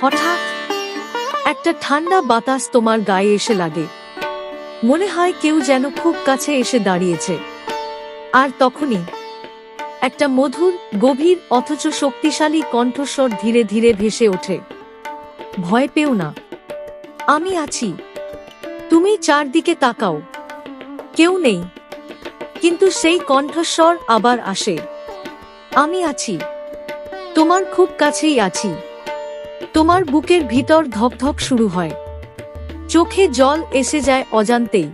হঠাৎ একটা ঠান্ডা বাতাস তোমার গায়ে এসে লাগে। মনে হয় কেউ যেন খুব কাছে এসে দাঁড়িয়েছে। আর তখনই একটা মধুর, গভীর অথচ শক্তিশালী কণ্ঠস্বর ধীরে ধীরে ভেসে ওঠে। ভয় পেও না, আমি আছি। তুমি চারদিকে তাকাও, কেউ নেই। কিন্তু সেই কণ্ঠস্বর আবার আসে, আমি আছি, তোমার খুব কাছেই আছি। তোমার বুকের ভিতর ধকধক শুরু হয়, চোখে জল এসে যায় অজান্তেই।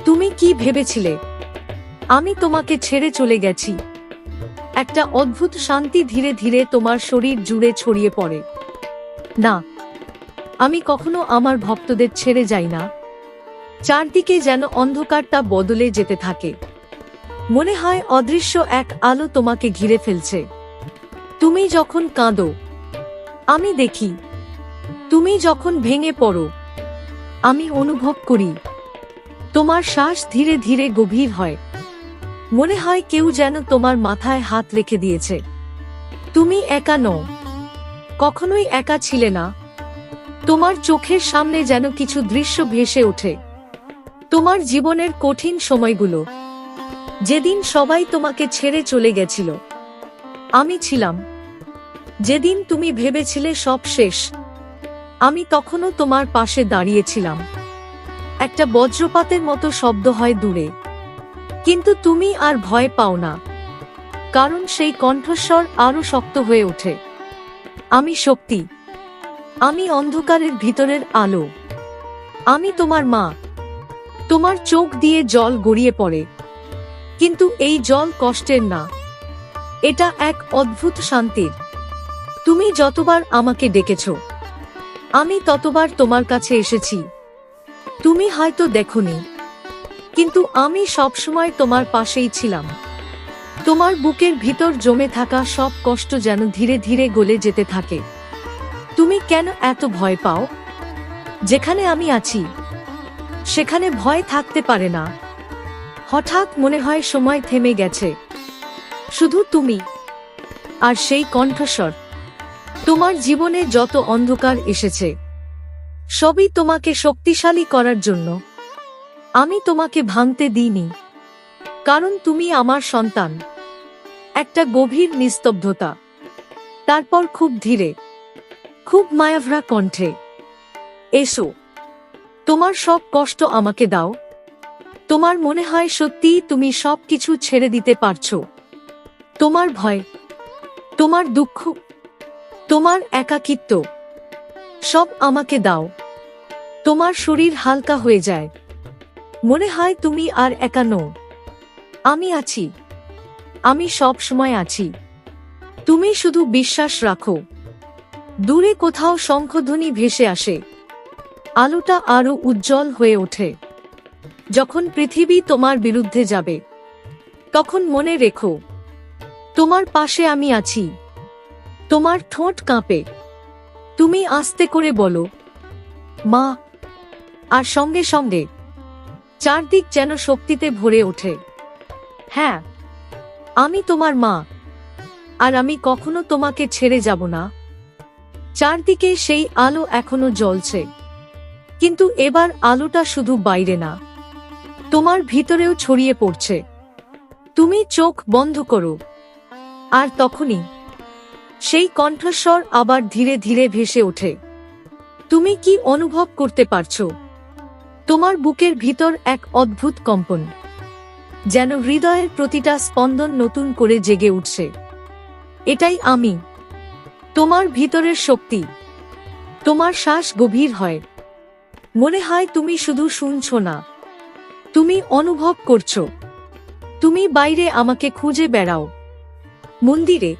তুমি কি ভেবেছিলে আমি তোমাকে ছেড়ে চলে গেছি? একটা অদ্ভুত শান্তি ধীরে ধীরে তোমার শরীর জুড়ে ছড়িয়ে পড়ে। না, আমি কখনো আমার ভক্তদের ছেড়ে যাই না। চারদিকে যেন অন্ধকারটা বদলে যেতে থাকে। মনে হয় অদৃশ্য এক আলো তোমাকে ঘিরে ফেলছে। তুমি যখন কাঁদো, আমি দেখি। তুমি যখন ভেঙে পড়ো, আমি অনুভব করি। তোমার শ্বাস ধীরে ধীরে গভীর হয়। মনে হয় কেউ যেন তোমার মাথায় হাত রেখে দিয়েছে। তুমি একা নও, কখনোই একা ছিলে না। তোমার চোখের সামনে যেন কিছু দৃশ্য ভেসে ওঠে। তোমার জীবনের কঠিন সময়গুলো, যেদিন সবাই তোমাকে ছেড়ে চলে গেছিল, আমি ছিলাম। যেদিন তুমি ভেবেছিলে সব শেষ, আমি তখনও তোমার পাশে দাঁড়িয়েছিলাম। একটা বজ্রপাতের মতো শব্দ হয় দূরে, কিন্তু তুমি আর ভয় পাও না, কারণ সেই কণ্ঠস্বর আরো শক্ত হয়ে ওঠে। আমি শক্তি, আমি অন্ধকারের ভিতরের আলো, আমি তোমার মা। তোমার চোখ দিয়ে জল গড়িয়ে পড়ে, কিন্তু এই জল কষ্টের না, এটা এক অদ্ভুত শান্তির। তুমি যতবার আমাকে ডেকেছ, আমি ততবার তোমার কাছে এসেছি। তুমি হয়তো দেখোনি, কিন্তু আমি সবসময় তোমার পাশেই ছিলাম। তোমার বুকের ভিতর জমে থাকা সব কষ্ট যেন ধীরে ধীরে গলে যেতে থাকে। তুমি কেন এত ভয় পাও? যেখানে আমি আছি, সেখানে ভয় থাকতে পারে না। হঠাৎ মনে হয় সময় থেমে গেছে, শুধু তুমি আর সেই কণ্ঠস্বর। তোমার জীবনে যত অন্ধকার এসেছে, সবই তোমাকে শক্তিশালী করার জন্য। আমি তোমাকে ভাঙতে দিইনি, কারণ তুমি আমার সন্তান। একটা গভীর নিস্তব্ধতা, তারপর খুব ধীরে, খুব মায়াভরা কণ্ঠে, এসো, তোমার সব কষ্ট আমাকে দাও। তোমার মনে হয় সত্যিই তুমি সবকিছু ছেড়ে দিতে পারছো। তোমার ভয়, তোমার দুঃখ, তোমার একাকিত্ব, সব আমাকে দাও। তোমার শরীর হালকা হয়ে যায়, মনে হয় তুমি আর একা নও। আমি আছি, আমি সব সময় আছি। তুমি শুধু বিশ্বাস রাখো। দূরে কোথাও শঙ্খধ্বনি ভেসে আসে, আলোটা আরো উজ্জ্বল হয়ে ওঠে। যখন পৃথিবী তোমার বিরুদ্ধে যাবে, তখন মনে রেখো, তোমার পাশে আমি আছি। তোমার ঠোঁট কাঁপে, তুমি আস্তে করে বলো, মা। আর সঙ্গে সঙ্গে চারদিক যেন শক্তিতে ভরে ওঠে। হ্যাঁ, আমি তোমার মা, আর আমি কখনো তোমাকে ছেড়ে যাব না। চারদিকে সেই আলো এখনো জ্বলছে, কিন্তু এবার আলোটা শুধু বাইরে না, তোমার ভিতরেও ছড়িয়ে পড়ছে। তুমি চোখ বন্ধ করো, আর তখনই সেই কণ্ঠস্বর আবার ধীরে ধীরে ভেসে ওঠে। তুমি কি অনুভব করতে পারছো? তোমার বুকের ভিতর এক অদ্ভুত কম্পন, যেন হৃদয়ের প্রতিটা স্পন্দন নতুন করে জেগে উঠছে। এটাই আমি, তোমার ভিতরের শক্তি। তোমার শ্বাস গভীর হয়, মনে হয় তুমি শুধু শুনছো না, তুমি অনুভব করছো। তুমি বাইরে আমাকে খুঁজে বেড়াও, মন্দিরে,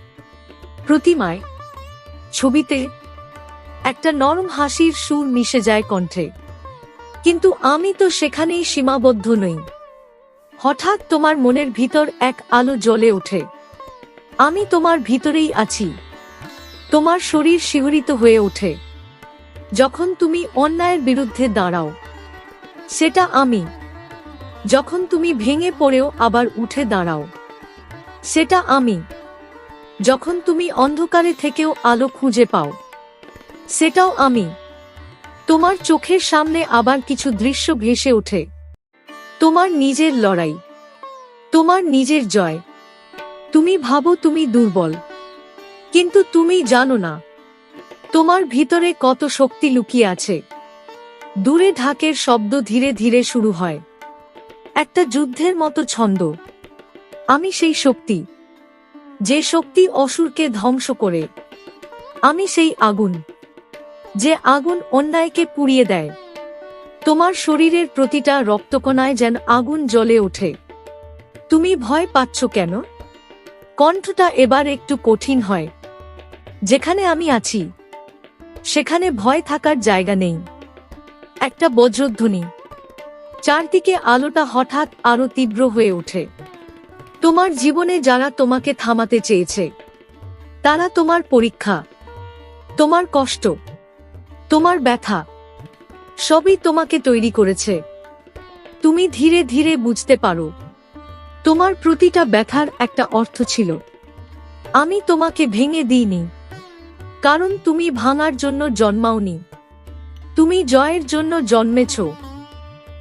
প্রতিমায়, ছবিতে। একটা নরম হাসির সুর মিশে যায় কণ্ঠে, কিন্তু আমি তো সেখানেই সীমাবদ্ধ নই। হঠাৎ তোমার মনের ভিতর এক আলো জ্বলে ওঠে। আমি তোমার ভিতরেই আছি। তোমার শরীর শিহরিত হয়ে ওঠে যখন তুমি অন্যায়ের বিরুদ্ধে দাঁড়াও, সেটা আমি। যখন তুমি ভেঙে পড়েও আবার উঠে দাঁড়াও, সেটা আমি। যখন তুমি অন্ধকারে থেকেও আলো খুঁজে পাও, সেটাও আমি। তোমার চোখের সামনে আবার কিছু দৃশ্য ভেসে ওঠে। তোমার নিজের লড়াই, তোমার নিজের জয়। তুমি ভাবো তুমি দুর্বল, কিন্তু তুমি জানো না তোমার ভিতরে কত শক্তি লুকিয়ে আছে। দূরে ঢাকের শব্দ ধীরে ধীরে শুরু হয়, একটা যুদ্ধের মতো ছন্দ। আমি সেই শক্তি, যে শক্তি অসুরকে ধ্বংস করে। আমি সেই আগুন, যে আগুন অন্যায়কে পুড়িয়ে দেয়। তোমার শরীরের প্রতিটা রক্তকণায় যেন আগুন জ্বলে ওঠে। তুমি ভয় পাচ্ছ কেন? কণ্ঠটা এবার একটু কঠিন হয়। যেখানে আমি আছি সেখানে ভয় থাকার জায়গা নেই। একটা বজ্রধ্বনি, চারদিকে আলোটা হঠাৎ আরো তীব্র হয়ে ওঠে। তোমার জীবনে যারা তোমাকে থামাতে চেয়েছে, তারা তোমার পরীক্ষা, তোমার কষ্ট, তোমার ব্যথা, সবই তোমাকে তৈরি করেছে। তুমি ধীরে ধীরে বুঝতে পারো তোমার প্রতিটা ব্যথার একটা অর্থ ছিল। আমি তোমাকে ভেঙে দিইনি, কারণ তুমি ভাঙার জন্য জন্মাওনি, তুমি জয়ের জন্য জন্মেছ।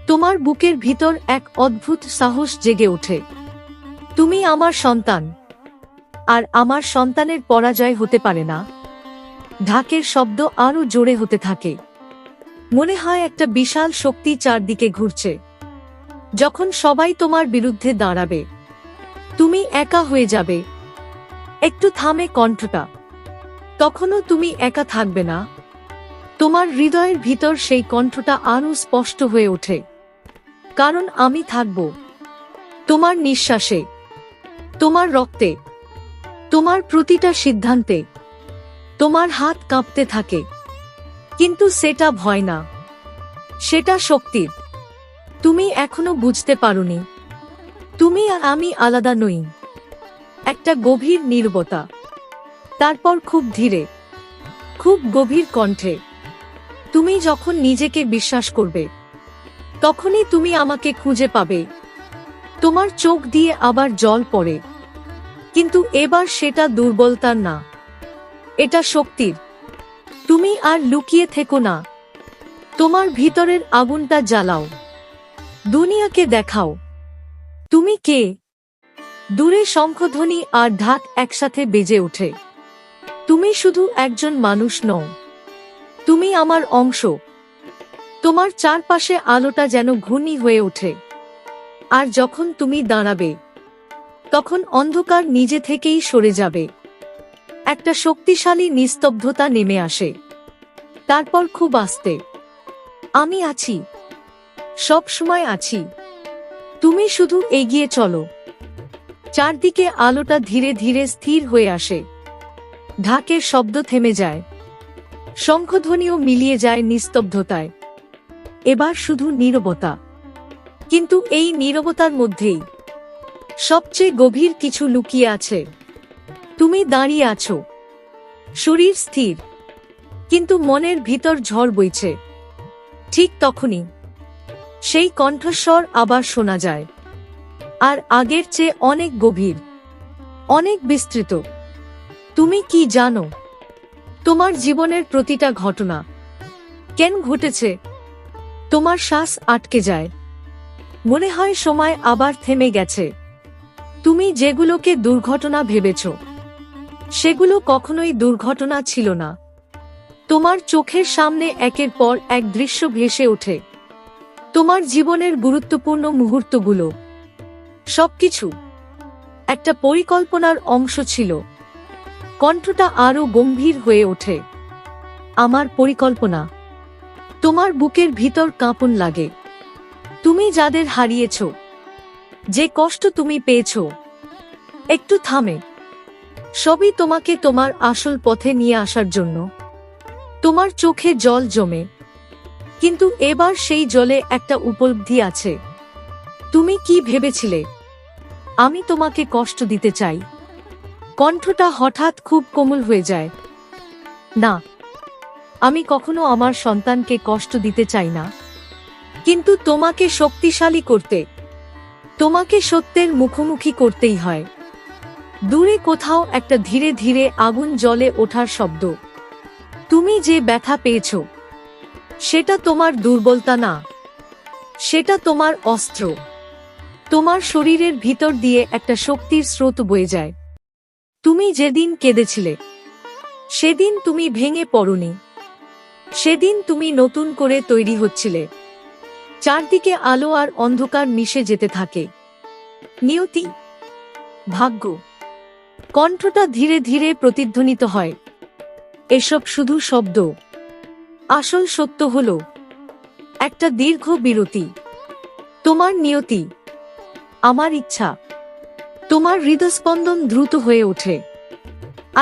তোমার বুকের ভিতর এক অদ্ভুত সাহস জেগে ওঠে। তুমি আমার সন্তান, আর আমার সন্তানের পরাজয় হতে পারে না। ঢাকের শব্দ আরো জোরে হতে থাকে। মনে হয় একটা বিশাল শক্তি চারদিকে ঘুরছে। যখন সবাই তোমার বিরুদ্ধে দাঁড়াবে, তুমি একা হয়ে যাবে। একটু থামে কণ্ঠটা। তখনও তুমি একা থাকবে না। তোমার হৃদয়ের ভিতর সেই কণ্ঠটা আরো স্পষ্ট হয়ে ওঠে, কারণ আমি থাকব। তোমার নিঃশ্বাসে, তোমার রক্তে, তোমার প্রতিটা সিদ্ধান্তে। তোমার হাত কাঁপতে থাকে, কিন্তু সেটা ভয় না, সেটা শক্তির। তুমি এখনো বুঝতে পারোনি, তুমি আর আমি আলাদা নই। একটা গভীর নীরবতা, তারপর খুব ধীরে, খুব গভীর কণ্ঠে, তুমি যখন নিজেকে বিশ্বাস করবে, তখনই তুমি আমাকে খুঁজে পাবে। তোমার চোখ দিয়ে আবার জল পড়ে, কিন্তু এবার সেটা দুর্বলতার না, এটা শক্তির। তুমি আর লুকিয়ে থেকো না, তোমার ভিতরের আগুনটা জ্বালাও, দুনিয়াকে দেখাও তুমি কে। দূরে শঙ্খধ্বনি আর ঢাক একসাথে বেজে ওঠে। তুমি শুধু একজন মানুষ নও, তুমি আমার অংশ। তোমার চারপাশে আলোটা যেন ঘূর্ণি হয়ে ওঠে। আর যখন তুমি দাঁড়াবে, তখন অন্ধকার নিজে থেকেই সরে যাবে। একটা শক্তিশালী নিস্তব্ধতা নেমে আসে। তারপর খুব আস্তে, আমি আছি, সব সময় আছি, তুমি শুধু এগিয়ে চলো। চারদিকে আলোটা ধীরে ধীরে স্থির হয়ে আসে। ঢাকের শব্দ থেমে যায়, শঙ্খধ্বনিও মিলিয়ে যায় নিস্তব্ধতায়। এবার শুধু নীরবতা। কিন্তু এই নীরবতার মধ্যেই সবচেয়ে গভীর কিছু লুকিয়ে আছে। তুমি দাঁড়িয়ে আছো, শরীর স্থির, কিন্তু মনের ভিতর ঝড় বইছে। ঠিক তখনই সেই কণ্ঠস্বর আবার শোনা যায়, আর আগের চেয়ে অনেক গভীর, অনেক বিস্তৃত। তুমি কি জানো তোমার জীবনের প্রতিটা ঘটনা কেন ঘটেছে? তোমার শ্বাস আটকে যায়, মনে হয় সময় আবার থেমে গেছে। তুমি যেগুলোকে দুর্ঘটনা ভেবেছ, সেগুলো কখনোই দুর্ঘটনা ছিল না। তোমার চোখের সামনে একের পর এক দৃশ্য ভেসে ওঠে, তোমার জীবনের গুরুত্বপূর্ণ মুহূর্তগুলো। সবকিছু একটা পরিকল্পনার অংশ ছিল। কণ্ঠটা আরো গম্ভীর হয়ে ওঠে। আমার পরিকল্পনা। তোমার বুকের ভিতর কাঁপন লাগে। তুমি যাদের হারিয়েছ, যে কষ্ট তুমি পেয়েছ, একটু থামে। সবই তোমাকে তোমার আসল পথে নিয়ে আসার জন্য। তোমার চোখে জল জমে, কিন্তু এবার সেই জলে একটা উপলব্ধি আছে। তুমি কি ভেবেছিলে আমি তোমাকে কষ্ট দিতে চাই? কণ্ঠটা হঠাৎ খুব কোমল হয়ে যায়। না, আমি কখনো আমার সন্তানকে কষ্ট দিতে চাই না, কিন্তু তোমাকে শক্তিশালী করতে, তোমাকে সত্যের মুখোমুখি করতেই হয়। দূরে কোথাও একটা ধীরে ধীরে আগুন জ্বলে ওঠার শব্দ। তুমি যে ব্যথা পেয়েছ সেটা তোমার দুর্বলতা না, সেটা তোমার অস্ত্র। তোমার শরীরের ভিতর দিয়ে একটা শক্তির স্রোত বয়ে যায়। তুমি যেদিন কেঁদেছিলে সেদিন তুমি ভেঙে পড়নি, সেদিন তুমি নতুন করে তৈরি হচ্ছিলে। চারদিকে আলো আর অন্ধকার মিশে যেতে থাকে। নিয়তি, ভাগ্য, কণ্ঠটা ধীরে ধীরে প্রতিধ্বনিত হয়। এসব শুধু শব্দ, আসল সত্য হলো একটা দীর্ঘ বিরতি। তোমার নিয়তি, আমার ইচ্ছা। তোমার হৃদস্পন্দন দ্রুত হয়ে ওঠে,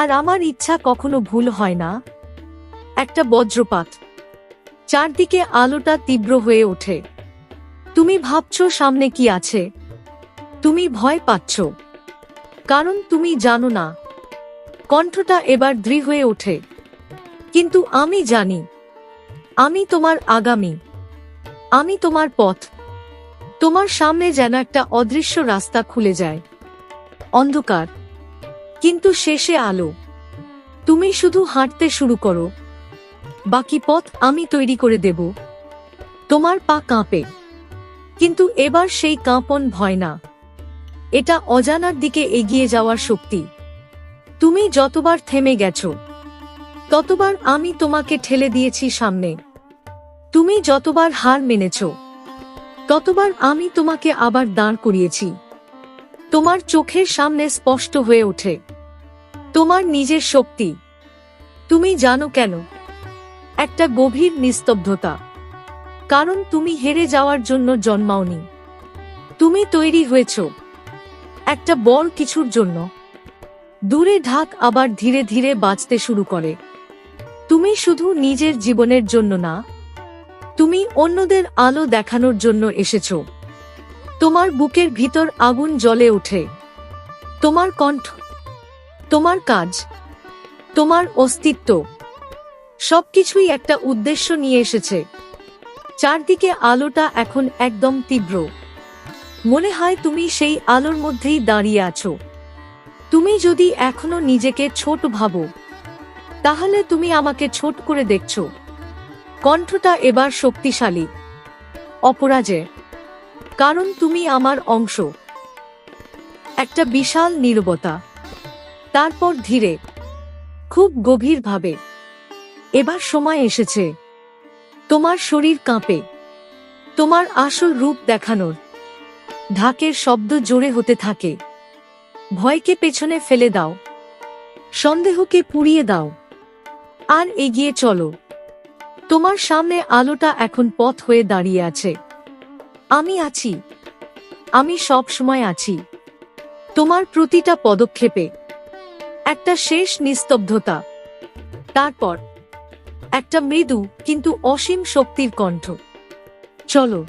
আর আমার ইচ্ছা কখনো ভুল হয় না। একটা বজ্রপাত, চারদিকে আলোটা তীব্র হয়ে ওঠে। তুমি ভাবছো সামনে কি আছে, তুমি ভয় পাচ্ছ, কারণ তুমি জানো না। কণ্ঠটা এবার দৃঢ় হয়ে ওঠে, কিন্তু আমি জানি, আমি তোমার আগামী, আমি তোমার পথ। তোমার সামনে যেন একটা অদৃশ্য রাস্তা খুলে যায়। অন্ধকার, কিন্তু শেষে আলো। তুমি শুধু হাঁটতে শুরু করো, বাকি পথ আমি তৈরি করে দেব। তোমার পা কাঁপে, কিন্তু এবার সেই কাঁপন ভয় না, এটা অজানার দিকে এগিয়ে যাওয়ার শক্তি। তুমি যতবার থেমে গেছো ততবার আমি তোমাকে ঠেলে দিয়েছি সামনে। তুমি যতবার হার মেনেছ ততবার আমি তোমাকে আবার দাঁড় করিয়েছি। তোমার চোখের সামনে স্পষ্ট হয়ে ওঠে তোমার নিজের শক্তি। তুমি জানো কেন? একটা গভীর নিস্তব্ধতা, কারণ তুমি হেরে যাওয়ার জন্য জন্মাওনি। তুমি তৈরি হয়েছ একটা বড় কিছুর জন্য। দূরে ঢাক আবার ধীরে ধীরে বাজতে শুরু করে। তুমি শুধু নিজের জীবনের জন্য না, তুমি অন্যদের আলো দেখানোর জন্য এসেছ। তোমার বুকের ভিতর আগুন জ্বলে ওঠে। তোমার কণ্ঠ, তোমার কাজ, তোমার অস্তিত্ব, সবকিছুই একটা উদ্দেশ্য নিয়ে এসেছে। চারদিকে আলোটা এখন একদম তীব্র। মনে হয় তুমি সেই আলোর মধ্যেই দাঁড়িয়ে আছো। তুমি যদি এখনো নিজেকে ছোট ভাবো, তাহলে তুমি আমাকে ছোট করে দেখছো। কণ্ঠটা এবার শক্তিশালী, অপরাজেয়, কারণ তুমি আমার অংশ। একটা বিশাল নীরবতা, তারপর ধীরে, খুব গভীরভাবে, এবার সময় এসেছে। তোমার শরীর কাঁপে, তোমার আসল রূপ দেখানোর। ঢাকের শব্দ জোরে হতে থাকে। ভয়কে পেছনে ফেলে দাও, সন্দেহকে পুড়িয়ে দাও, আর এগিয়ে চলো। তোমার সামনে আলোটা এখন পথ হয়ে দাঁড়িয়ে আছে। আমি আছি, আমি সব সময় আছি। তোমার প্রতিটা পদক্ষেপে। একটা শেষ নিস্তব্ধতা, তারপর একটা মৃদু কিন্তু অসীম শক্তির কণ্ঠ। চলো।